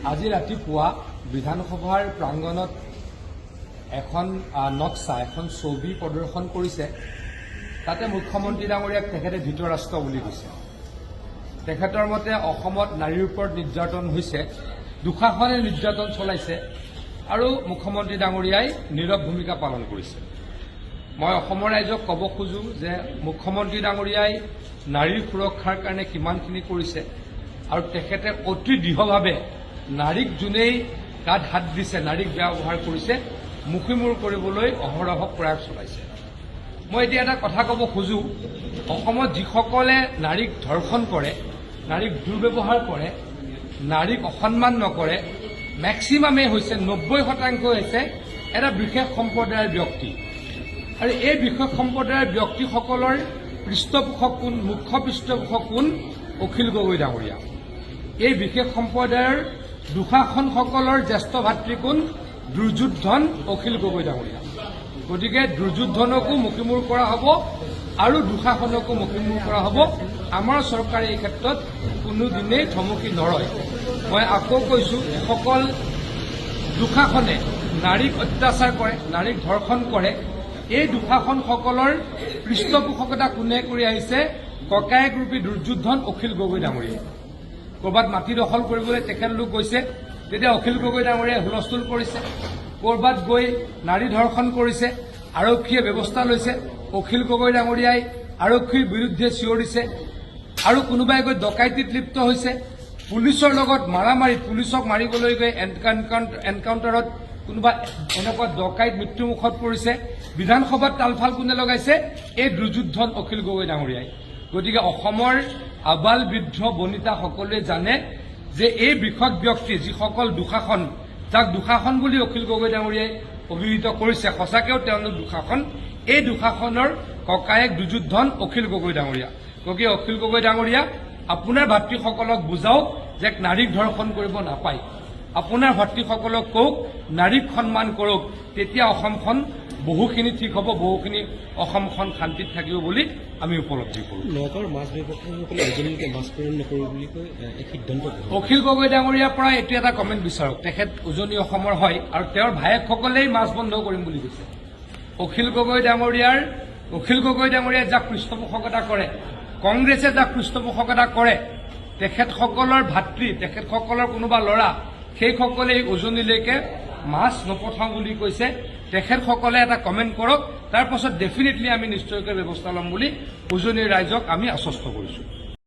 আজি ৰাতিপুৱা বিধানসভাৰ প্ৰাংগণত এখন নক্সা এখন ছবি প্ৰদৰ্শন কৰিছে। তাতে মুখ্যমন্ত্ৰী ডাঙৰীয়াক তেখেতে ধৃতৰাষ্ট্ৰ বুলি কৈছে। তেখেতৰ মতে অসমত নাৰীৰ ওপৰত নিৰ্যাতন হৈছে, দুঃশাসনে নিৰ্যাতন চলাইছে আৰু মুখ্যমন্ত্ৰী ডাঙৰীয়াই নীৰৱ ভূমিকা পালন কৰিছে। মই অসমৰ ৰাইজক ক'ব খোজো যে মুখ্যমন্ত্ৰী ডাঙৰীয়াই নাৰীৰ সুৰক্ষাৰ কাৰণে কিমানখিনি কৰিছে আৰু তেখেতে অতি দৃঢ়ভাৱে নাৰীক যোনেই গাত হাত দিছে, নাৰীক বেয়া ব্যৱহাৰ কৰিছে, মুখিমূৰ কৰিবলৈ অহৰহ প্ৰয়াস চলাইছে। মই এতিয়া এটা কথা ক'ব খোজো, অসমত যিসকলে নাৰীক ধৰ্ষণ কৰে, নাৰীক দুৰ্ব্যৱহাৰ কৰে, নাৰীক অসন্মান নকৰে, মেক্সিমামেই হৈছে 90% হৈছে এটা বিশেষ সম্প্ৰদায়ৰ ব্যক্তি। আৰু এই বিশেষ সম্প্ৰদায়ৰ ব্যক্তিসকলৰ পৃষ্ঠপোষক কোন, মুখ্য পৃষ্ঠপোষক কোন? অখিল গগৈ ডাঙৰীয়া। এই বিশেষ সম্প্ৰদায়ৰ দুঃশাসনসকলৰ জ্যেষ্ঠ ভাতৃ কোন? দুৰ্যোধন অখিল গগৈ ডাঙৰীয়া। গতিকে দুৰ্যোধনকো মুখিমূৰ কৰা হ'ব আৰু দুঃশাসনকো মুখিমূৰ কৰা হ'ব। আমাৰ চৰকাৰে এই ক্ষেত্ৰত কোনোদিনেই থমকি নৰয়। মই আকৌ কৈছো, যিসকল দুঃশাসনে নাৰীক অত্যাচাৰ কৰে, নাৰীক ধৰ্ষণ কৰে, এই দুঃশাসনসকলৰ পৃষ্ঠপোষকতা কোনে কৰি আহিছে? ককায়েক ৰূপী দুৰ্যোধন অখিল গগৈ ডাঙৰীয়াই। ক'ৰবাত মাটি দখল কৰিবলৈ তেখেতলোক গৈছে, তেতিয়া অখিল গগৈ ডাঙৰীয়াই হুলস্থুল কৰিছে। ক'ৰবাত গৈ নাৰী ধৰ্ষণ কৰিছে, আৰক্ষীয়ে ব্যৱস্থা লৈছে, অখিল গগৈ ডাঙৰীয়াই আৰক্ষীৰ বিৰুদ্ধে চিঞৰিছে। আৰু কোনোবাই গৈ ডকাইতিত লিপ্ত হৈছে, পুলিচৰ লগত মাৰামাৰি, পুলিচক মাৰিবলৈ গৈ এনকাউণ্টাৰত কোনোবা এনেকুৱা ডকাইত মৃত্যুমুখত পৰিছে। বিধানসভাত তালফাল কোনে লগাইছে? এই দুৰ্যোধন অখিল গগৈ ডাঙৰীয়াই। গতিকে অসমৰ আবাল বৃদ্ধ বনিতা সকলোৱে জানে যে এই বৃহৎ ব্যক্তি, যিসকল দুঃশাসন, যাক দুঃশাসন বুলি অখিল গগৈ ডাঙৰীয়াই অভিহিত কৰিছে, সঁচাকৈও তেওঁলোক দুঃশাসন। এই দুঃশাসনৰ ককায়েক দুৰ্যোধন অখিল গগৈ ডাঙৰীয়া। গতিকে অখিল গগৈ ডাঙৰীয়া, আপোনাৰ ভাতৃসকলক বুজাওক যে নাৰীক ধৰ্ষণ কৰিব নাপায়। আপোনাৰ ভাতৃসকলক কওক নাৰীক সন্মান কৰক, তেতিয়া অসমখন বহুখিনি ঠিক হ'ব, বহুখিনি অসমখন শান্তিত থাকিব বুলি আমি উপলব্ধি কৰোঁ। নগাঁৱৰ মাছ ব্যৱসায়ীসকলে উজনিলৈকে মাছ প্ৰেৰণ নকৰিব বুলি কৈ এক সিদ্ধান্ত। অখিল গগৈ ডাঙৰীয়াৰ পৰা এইটো এটা কমেণ্ট বিচাৰক। তেখেত উজনি অসমৰ হয় আৰু তেওঁৰ ভায়েকসকলেই মাছ বন্ধ কৰিম বুলি কৈছে। অখিল গগৈ ডাঙৰীয়াই যাক পৃষ্ঠপোষকতা কৰে, কংগ্ৰেছে যাক পৃষ্ঠপোষকতা কৰে, তেখেতসকলৰ ভাতৃ, তেখেতসকলৰ কোনোবা ল'ৰা, সেইসকলে উজনিলৈকে মাছ নপঠাওঁ বুলি কৈছে। তেখেতসকলে এটা কমেণ্ট কৰক, তাৰ পাছত ডেফিনেটলি আমি নিশ্চয়কৈ ব্যৱস্থা ল'ম বুলি উজনিৰ ৰাইজক আমি আশ্বস্ত কৰিছোঁ।